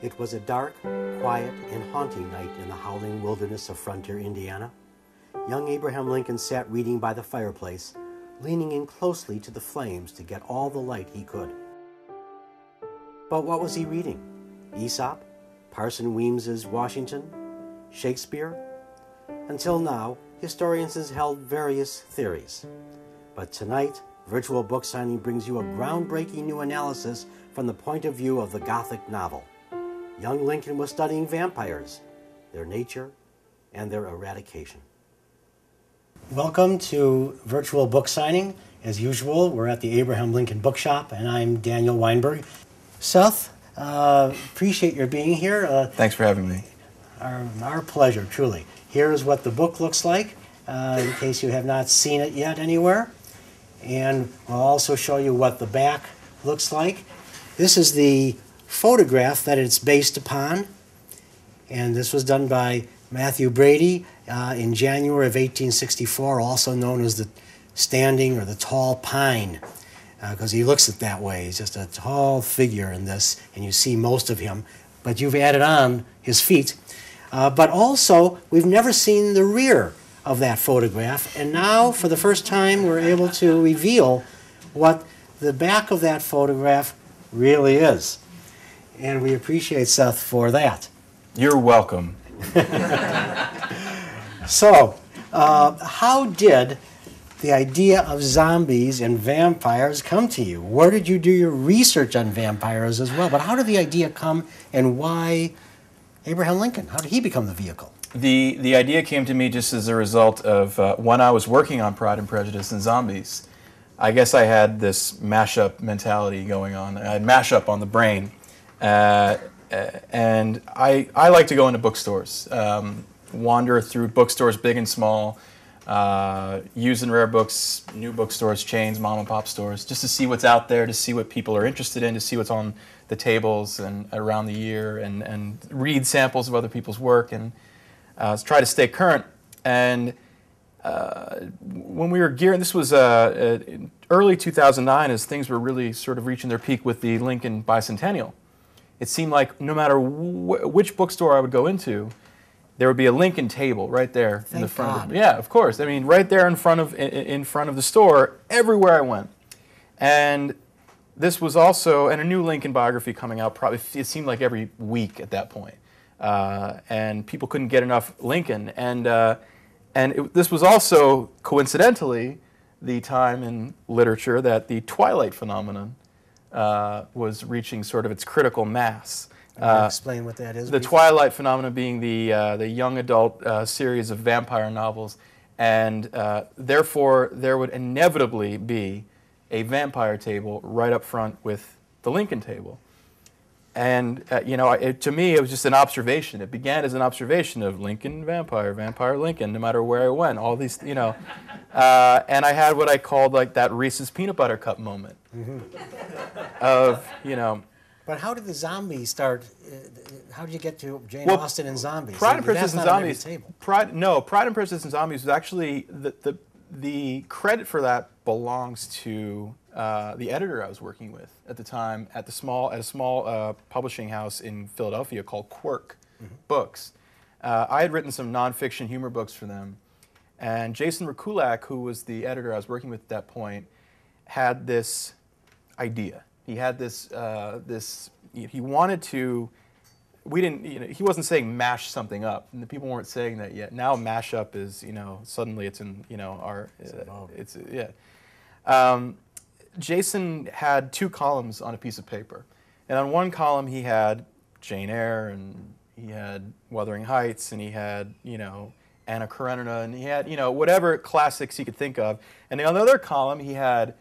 It was a dark, quiet, and haunting night in the howling wilderness of frontier Indiana. Young Abraham Lincoln sat reading by the fireplace, leaning in closely to the flames to get all the light he could. But what was he reading? Aesop? Parson Weems's Washington? Shakespeare? Until now, historians have held various theories. But tonight, Virtual Book Signing brings you a groundbreaking new analysis from the point of view of the Gothic novel. Young Lincoln was studying vampires, their nature, and their eradication. Welcome to Virtual Book Signing. As usual, we're at the Abraham Lincoln Bookshop, and I'm Daniel Weinberg. Seth, appreciate your being here. Thanks for having me. Our pleasure, truly. Here's what the book looks like, in case you have not seen it yet anywhere. And we'll also show you what the back looks like. This is the photograph that it's based upon, and this was done by Matthew Brady in January of 1864, also known as the standing or the tall pine, because he looks it that way. He's just a tall figure in this, and you see most of him, but you've added on his feet. But also, we've never seen the rear of that photograph, and now, for the first time, we're able to reveal what the back of that photograph really is. And we appreciate Seth for that. You're welcome. So, how did the idea of zombies and vampires come to you? Where did you do your research on vampires as well? But how did the idea come, and why Abraham Lincoln? How did he become the vehicle? The idea came to me just as a result of when I was working on Pride and Prejudice and Zombies. I guess I had this mashup mentality going on. I had mashup on the brain. And I like to go into bookstores, wander through bookstores big and small, used and rare books, new bookstores, chains, mom and pop stores, just to see what's out there, to see what people are interested in, to see what's on the tables and around the year, and read samples of other people's work, and try to stay current. And when we were gearing, this was early 2009, as things were really sort of reaching their peak with the Lincoln Bicentennial. It seemed like no matter which bookstore I would go into, there would be a Lincoln table right there in the front. Of it. Yeah, of course. I mean, right there in front of the store, everywhere I went. And this was also, and a new Lincoln biography coming out. Probably it seemed like every week at that point, and people couldn't get enough Lincoln. This was also coincidentally the time in literature that the Twilight phenomenon was reaching sort of its critical mass. Explain what that is. The Twilight phenomenon being the young adult series of vampire novels, and therefore there would inevitably be a vampire table right up front with the Lincoln table. And to me, it was just an observation. It began as an observation of Lincoln vampire, vampire Lincoln, no matter where I went. All these, and I had what I called like that Reese's peanut butter cup moment. Of. But how did the zombies start? How did you get to Jane Austen and zombies? Pride and Prejudice and Zombies. Pride and Prejudice and Zombies was actually the credit for that belongs to the editor I was working with at the time at a small publishing house in Philadelphia called Quirk Books. I had written some nonfiction humor books for them, and Jason Rekulak, who was the editor I was working with at that point, had this idea. He had this. He wanted to. We didn't. He wasn't saying mash something up, and the people weren't saying that yet. Now mash up is. Suddenly it's in. Our. It's yeah. Jason had two columns on a piece of paper, and on one column he had Jane Eyre, and he had Wuthering Heights, and he had Anna Karenina, and he had whatever classics he could think of, and on the other column he had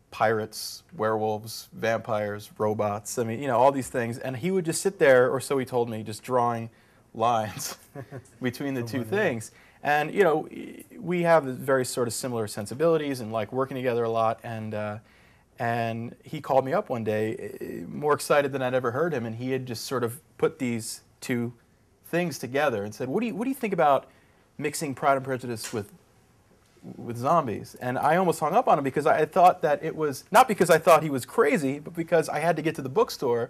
pirates, werewolves, vampires, robots, all these things. And he would just sit there, or so he told me, just drawing lines between the two things. And, we have very sort of similar sensibilities and like working together a lot. And he called me up one day, more excited than I'd ever heard him, and he had just sort of put these two things together and said, what do you think about mixing Pride and Prejudice with zombies? And I almost hung up on him because I thought that it was, not because I thought he was crazy, but because I had to get to the bookstore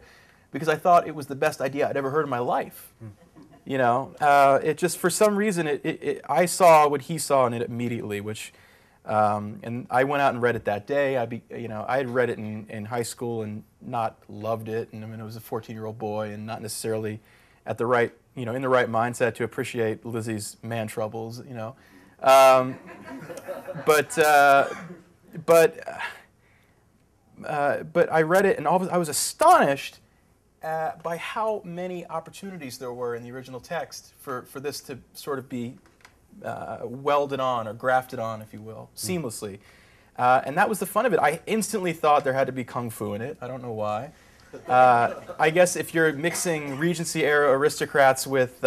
because I thought it was the best idea I'd ever heard in my life. You know, it just, for some reason, I saw what he saw in it immediately, which, and I went out and read it that day. I had read it in high school and not loved it, and I mean, I was a 14-year-old boy and not necessarily at the right, in the right mindset to appreciate Lizzie's man troubles, but I read it and I was astonished by how many opportunities there were in the original text for this to sort of be welded on or grafted on, if you will, seamlessly. And that was the fun of it. I instantly thought there had to be kung fu in it. I don't know why. I guess if you're mixing Regency-era aristocrats with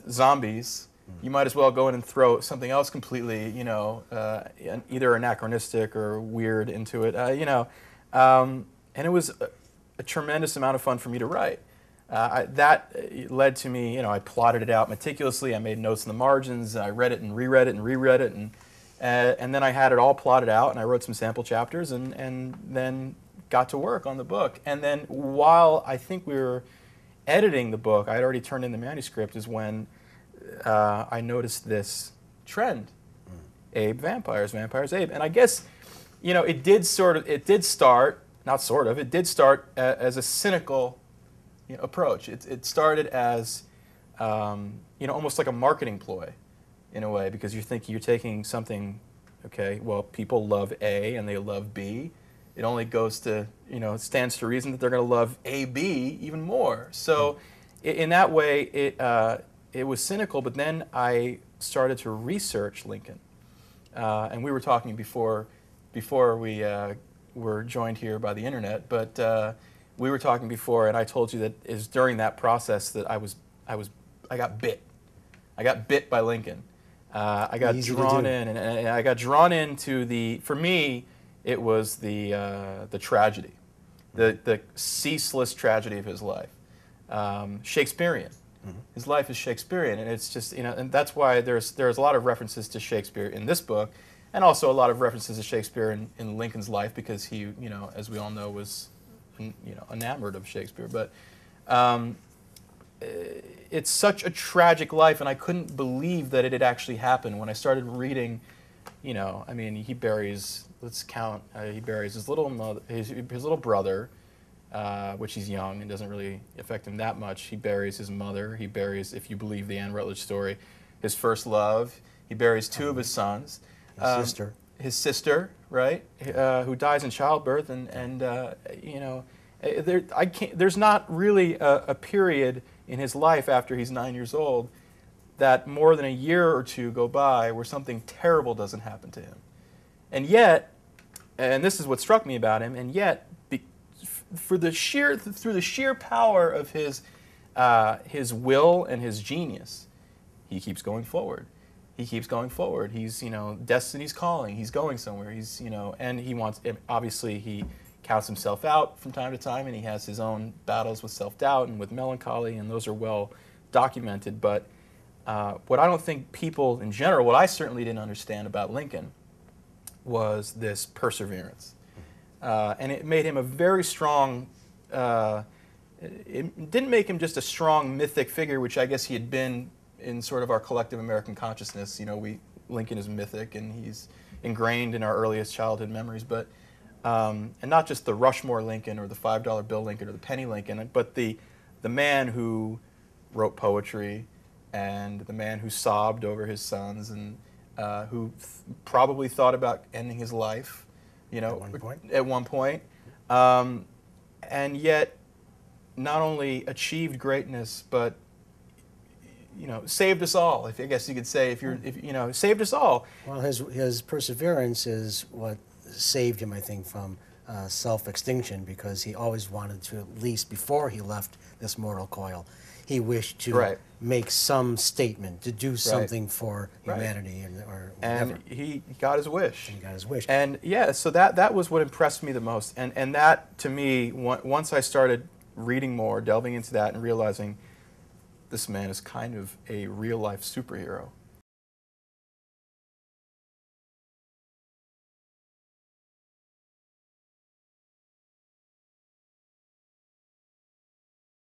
zombies, you might as well go in and throw something else completely, either anachronistic or weird into it, and it was a tremendous amount of fun for me to write. That led to me, I plotted it out meticulously. I made notes in the margins. I read it and reread it and reread it, and then I had it all plotted out, and I wrote some sample chapters, and then got to work on the book. And then while I think we were editing the book, I had already turned in the manuscript, is when I noticed this trend. Abe vampires, vampires Abe. And I guess, it did start as a cynical approach. It started as, almost like a marketing ploy in a way, because you're taking something, okay, well, people love A and they love B. It only goes to, it stands to reason that they're going to love AB even more. So in that way, it was cynical, but then I started to research Lincoln. And we were talking before we were joined here by the internet, but we were talking before, and I told you that it was during that process that I got bit. I got bit by Lincoln. I got drawn in, and I got drawn into for me, it was the tragedy, the ceaseless tragedy of his life. Shakespearean. Mm-hmm. His life is Shakespearean, and it's just, and that's why there's a lot of references to Shakespeare in this book, and also a lot of references to Shakespeare in Lincoln's life, because he, as we all know, was, enamored of Shakespeare. But it's such a tragic life, and I couldn't believe that it had actually happened when I started reading. He buries. Let's count. He buries his little brother. Which he's young and doesn't really affect him that much. He buries his mother. He buries, if you believe the Anne Rutledge story, his first love. He buries two of his sons. His sister, right, who dies in childbirth. There's not really a period in his life after he's 9 years old that more than a year or two go by where something terrible doesn't happen to him. And yet, and this is what struck me about him, and yet, through the sheer power of his will and his genius, he keeps going forward. He keeps going forward. He's, destiny's calling. He's going somewhere. He's, and he wants, obviously he counts himself out from time to time, and he has his own battles with self-doubt and with melancholy, and those are well documented. But what I don't think people in general, what I certainly didn't understand about Lincoln, was this perseverance. And it made him a very strong, it didn't make him just a strong mythic figure, which I guess he had been in sort of our collective American consciousness. Lincoln is mythic, and he's ingrained in our earliest childhood memories, but, and not just the Rushmore Lincoln or the $5 bill Lincoln or the penny Lincoln, but the man who wrote poetry, and the man who sobbed over his sons, and who probably thought about ending his life. At one point, and yet not only achieved greatness, but saved us all. I guess you could say, saved us all. Well, his perseverance is what saved him, I think, from self-extinction, because he always wanted to, at least before he left this mortal coil, he wished to make some statement, to do something for humanity, or whatever. And he got his wish. And he got his wish. And yeah, so that was what impressed me the most. And that, to me, once I started reading more, delving into that, and realizing this man is kind of a real-life superhero.